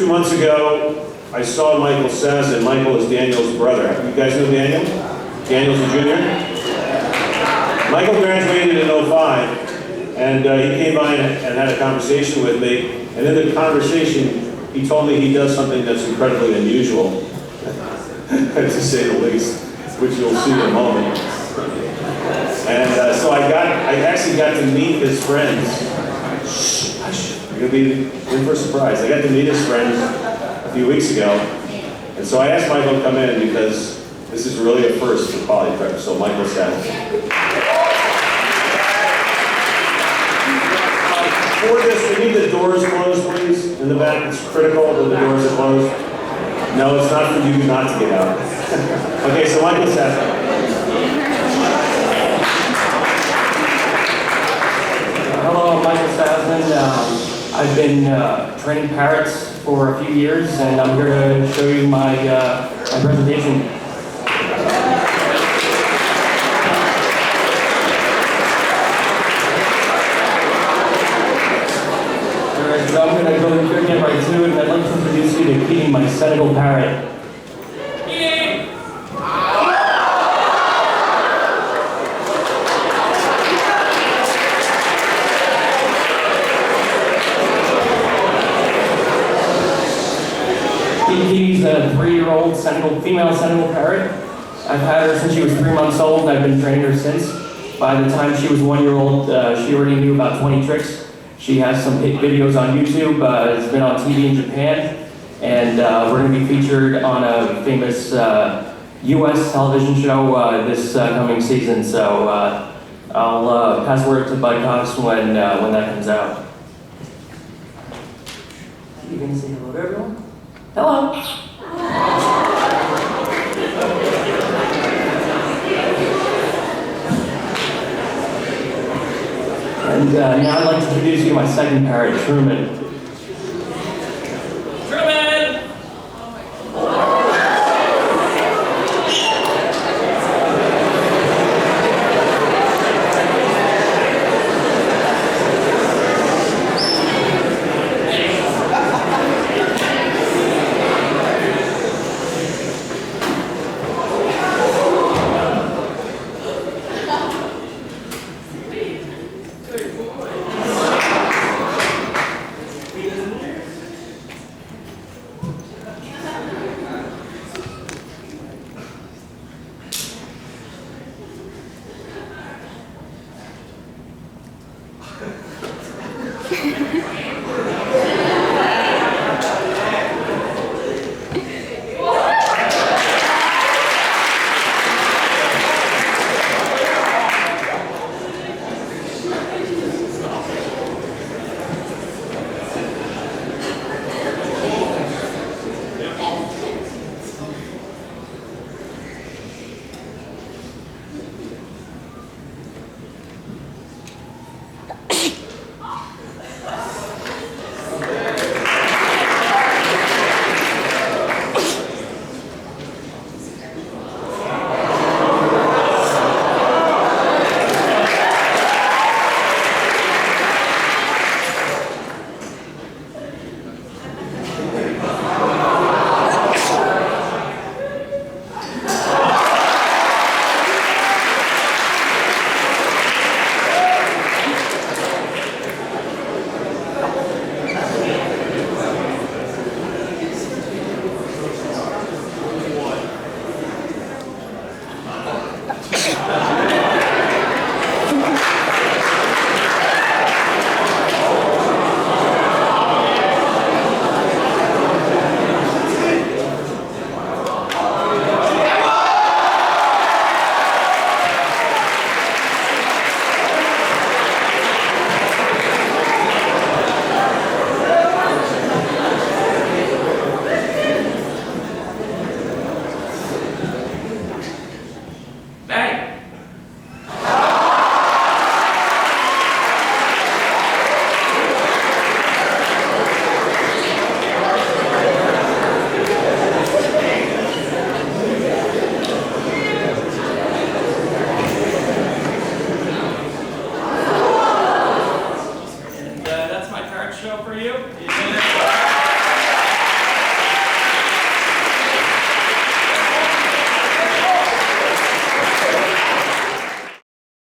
2 months ago, I saw Michael Sazin. Michael is Daniel's brother. You guys know Daniel? Daniel's a junior. Michael graduated in '05, and he came by and had a conversation with me. And in the conversation, he told me he does something that's incredibly unusual, to say the least, which you'll see in a moment. And so I actually got to meet his friends. You're gonna be in for a surprise. I got to meet his friends a few weeks ago, and so I asked Michael to come in because this is really a first for Poly Prep. So Michael said, for this, we need the doors closed, please. In the back, it's critical that the doors are closed. No, it's not for you not to get out. Okay, so Michael said. Hello, I'm Michael Sazin. I've been training parrots for a few years, and I'm here to show you my presentation. Alright, so I'm going to get right to it, and I'd like to introduce you to Kili, my Senegal Parrot. Kili's a 3-year-old female Senegal Parrot. I've had her since she was 3 months old. I've been training her since. By the time she was 1 year old, she already knew about 20 tricks. She has some videos on YouTube. It's been on TV in Japan. And we're going to be featured on a famous US television show this coming season. So I'll pass word to Bud Cox when that comes out. You can say hello to everyone? Hello. And now I'd like to introduce you to my second parrot, Truman.